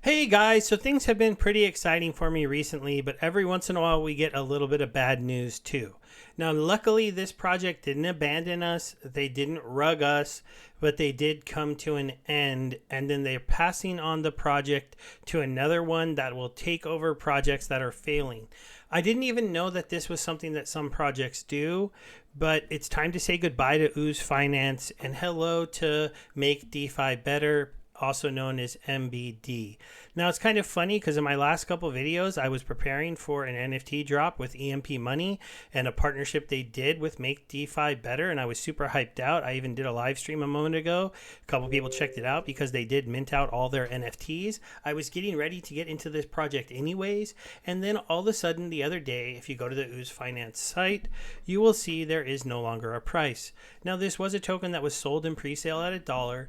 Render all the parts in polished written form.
Hey guys, so things have been pretty exciting for me recently, but every once in a while we get a little bit of bad news too. Now, luckily, this project didn't abandon us, they didn't rug us, but they did come to an end, and then they're passing on the project to another one that will take over projects that are failing. I didn't even know that this was something that some projects do, but it's time to say goodbye to Ooze Finance and hello to Make DeFi Better, also known as MBD. Now it's kind of funny because in my last couple videos, I was preparing for an NFT drop with EMP Money and a partnership they did with Make DeFi Better, and I was super hyped out. I even did a live stream a moment ago. A couple people checked it out because they did mint out all their NFTs. I was getting ready to get into this project anyways, and then all of a sudden the other day, if you go to the Ooze Finance site, you will see there is no longer a price. Now this was a token that was sold in pre-sale at $1.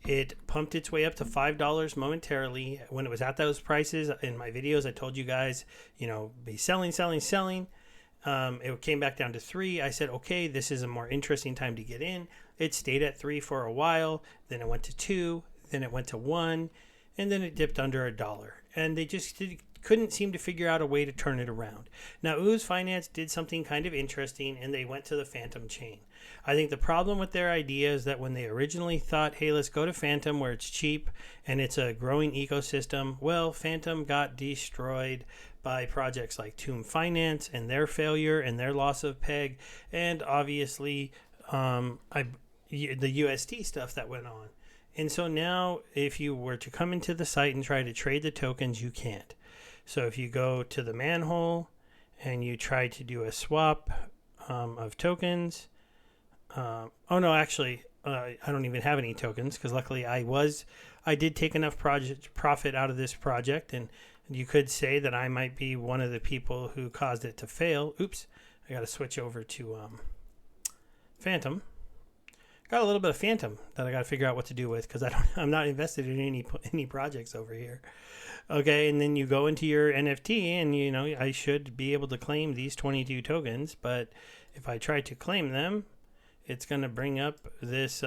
It pumped its way up to $5 momentarily. When it was at those prices in my videos, I told you guys, be selling, selling, selling. It came back down to 3. I said, okay, this is a more interesting time to get in. It stayed at 3 for a while. Then it went to 2. Then it went to 1. And then it dipped under $1. And they just couldn't seem to figure out a way to turn it around. Now, Ooze Finance did something kind of interesting, and they went to the Phantom chain. I think the problem with their idea is that when they originally thought, hey, let's go to Phantom where it's cheap and it's a growing ecosystem, well, Phantom got destroyed by projects like Tomb Finance and their failure and their loss of peg, and obviously the UST stuff that went on. And so now if you were to come into the site and try to trade the tokens, you can't. So if you go to the manhole and you try to do a swap of tokens, I don't even have any tokens because luckily I did take enough profit out of this project, and you could say that I might be one of the people who caused it to fail. Oops, I got to switch over to Phantom. Got a little bit of Phantom that I got to figure out what to do with because I'm not invested in any projects over here. Okay, and then you go into your NFT, and I should be able to claim these 22 tokens, but if I try to claim them, it's going to bring up this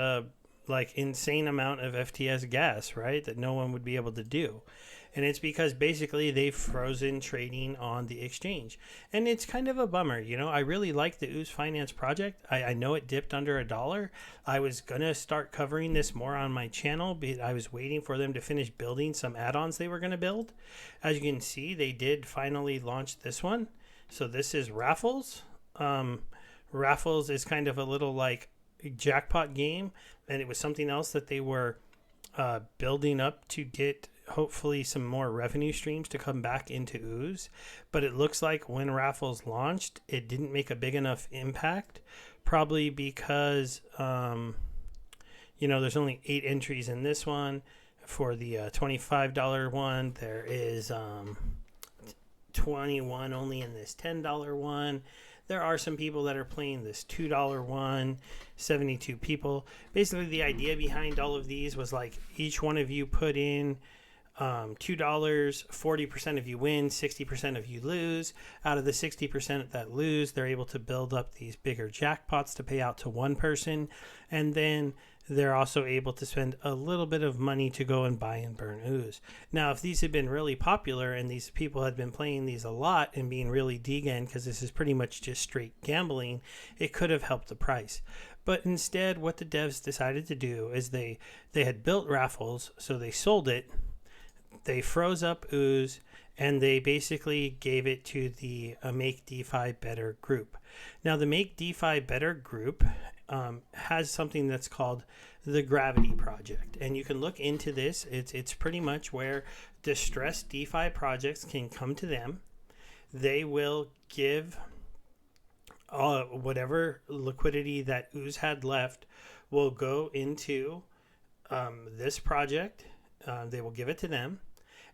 insane amount of FTS gas, right? That no one would be able to do. And it's because basically they've frozen trading on the exchange. And it's kind of a bummer. I really like the Ooze Finance project. I know it dipped under $1. I was going to start covering this more on my channel, but I was waiting for them to finish building some add-ons they were going to build. As you can see, they did finally launch this one. So this is Raffles. Raffles is kind of a little jackpot game, and it was something else that they were building up to get hopefully some more revenue streams to come back into Ooze. But it looks like when Raffles launched, it didn't make a big enough impact, probably because there's only 8 entries in this one. For the $25 one, there is 21 only in this $10 one. There are some people that are playing this $2 one, 72 people. Basically, the idea behind all of these was each one of you put in $2, 40% of you win, 60% of you lose. Out of the 60% that lose, they're able to build up these bigger jackpots to pay out to one person. And then they're also able to spend a little bit of money to go and buy and burn Ooze. Now, if these had been really popular and these people had been playing these a lot and being really degen, because this is pretty much just straight gambling, it could have helped the price. But instead, what the devs decided to do is they had built Raffles, so they sold it, they froze up Ooze, and they basically gave it to the Make DeFi Better group. Now, the Make DeFi Better group has something that's called the Gravity Project, and you can look into this. It's pretty much where distressed DeFi projects can come to them. They will give whatever liquidity that Ooze had left will go into this project. They will give it to them.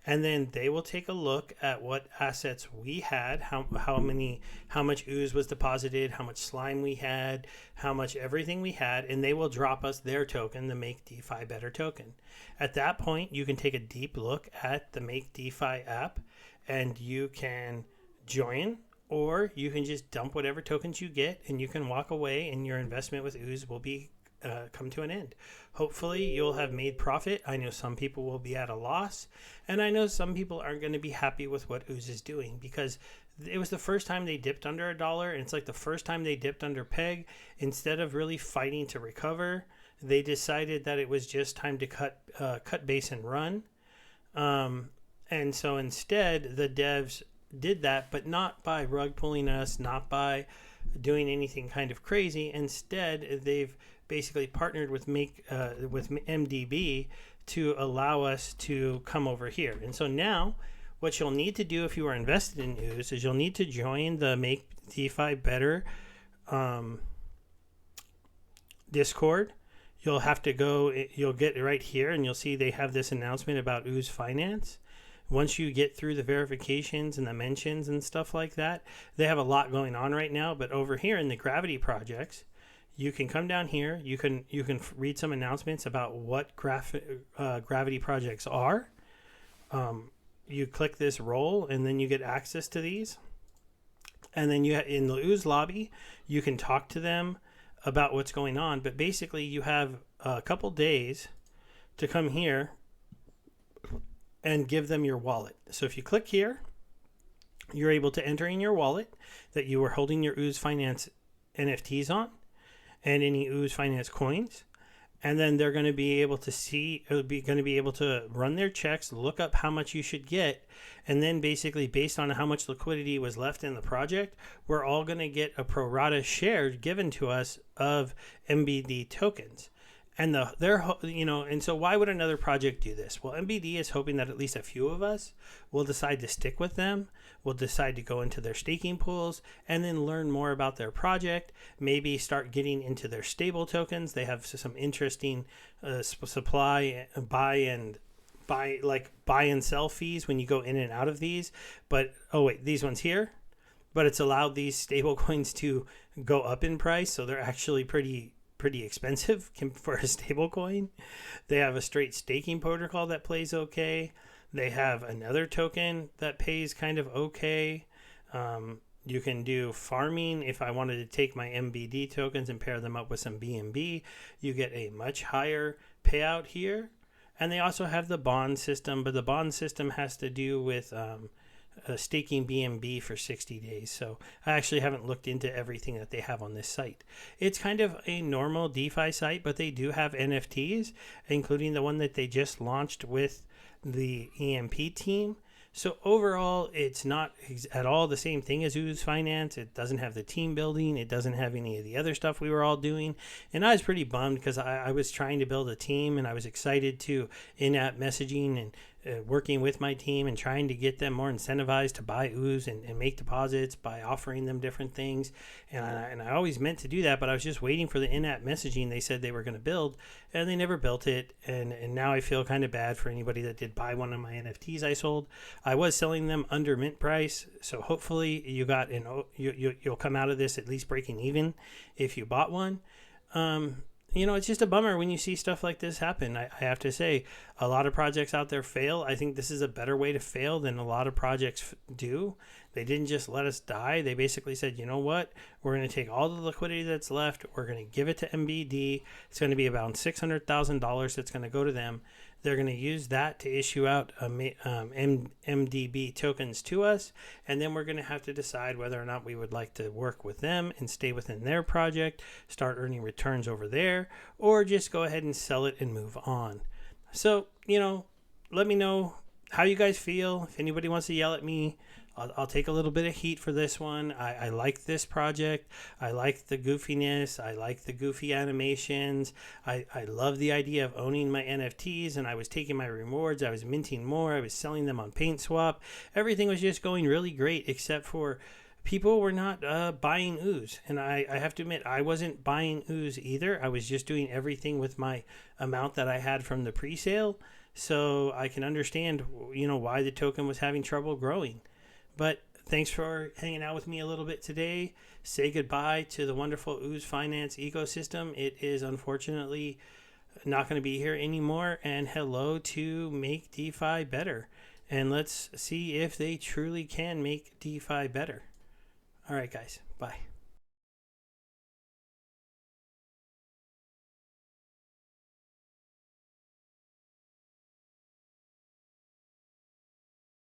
And then they will take a look at what assets we had, how much Ooze was deposited, how much slime we had, how much everything we had, and they will drop us their token, the Make DeFi Better token. At that point, you can take a deep look at the Make DeFi app, and you can join, or you can just dump whatever tokens you get, and you can walk away, and your investment with Ooze will be come to an end. Hopefully you'll have made profit. I know some people will be at a loss, and I know some people aren't going to be happy with what Ooze is doing, because it was the first time they dipped under $1, and it's like the first time they dipped under peg. Instead of really fighting to recover, they decided that it was just time to cut base and run. And so instead, the devs did that, but not by rug pulling us, not by doing anything kind of crazy. Instead, they've basically partnered with MDB to allow us to come over here. And so now, what you'll need to do if you are invested in Ooze is you'll need to join the Make DeFi Better Discord. You'll have to go, you'll get right here, and you'll see they have this announcement about Ooze Finance. Once you get through the verifications and the mentions and stuff like that, they have a lot going on right now. But over here in the Gravity projects, you can come down here. You can read some announcements about what Gravity projects are. You click this role, and then you get access to these. And then in the Ooze lobby, you can talk to them about what's going on. But basically, you have a couple days to come here and give them your wallet. So if you click here, you're able to enter in your wallet that you were holding your Ooze Finance NFTs on and any Ooze Finance coins. And then they're going to be able to run their checks, look up how much you should get. And then basically based on how much liquidity was left in the project, we're all going to get a pro rata share given to us of MBD tokens. And and so why would another project do this? Well, MBD is hoping that at least a few of us will decide to stick with them, will decide to go into their staking pools, and then learn more about their project, maybe start getting into their stable tokens. They have some interesting supply, buy and sell fees when you go in and out of these. But, these ones here, but it's allowed these stable coins to go up in price. So they're actually pretty expensive for a stable coin. They have a straight staking protocol that plays okay. They have another token that pays kind of okay. You can do farming. If I wanted to take my MBD tokens and pair them up with some BNB, you get a much higher payout here. And they also have the bond system, but the bond system has to do with staking BNB for 60 days. So I actually haven't looked into everything that they have on this site. It's kind of a normal DeFi site, but they do have NFTs, including the one that they just launched with the EMP team. So overall, it's not at all the same thing as Ooze Finance. It doesn't have the team building. It doesn't have any of the other stuff we were all doing. And I was pretty bummed because I was trying to build a team, and I was excited to in-app messaging and working with my team and trying to get them more incentivized to buy Ooze and make deposits by offering them different things. And I always meant to do that, but I was just waiting for the in-app messaging they said they were going to build, and they never built it. And now I feel kind of bad for anybody that did buy one of my NFTs I sold. I was selling them under mint price, so hopefully you'll come out of this at least breaking even if you bought one. It's just a bummer when you see stuff like this happen. I have to say, a lot of projects out there fail. I think this is a better way to fail than a lot of projects do. They didn't just let us die. They basically said, you know what? We're going to take all the liquidity that's left. We're going to give it to MBD. It's going to be about $600,000 that's going to go to them. They're going to use that to issue out MDB tokens to us, and then we're going to have to decide whether or not we would like to work with them and stay within their project, start earning returns over there, or just go ahead and sell it and move on. So, let me know how you guys feel. If anybody wants to yell at me, I'll take a little bit of heat for this one. I like this project. I like the goofiness. I like the goofy animations. I love the idea of owning my NFTs, and I was taking my rewards. I was minting more. I was selling them on PaintSwap. Everything was just going really great, except for people were not buying Ooze. And I have to admit, I wasn't buying Ooze either. I was just doing everything with my amount that I had from the pre-sale. So I can understand, why the token was having trouble growing. But thanks for hanging out with me a little bit today. Say goodbye to the wonderful Ooze Finance ecosystem. It is unfortunately not going to be here anymore. And hello to Make DeFi Better. And let's see if they truly can make DeFi better. All right, guys. Bye.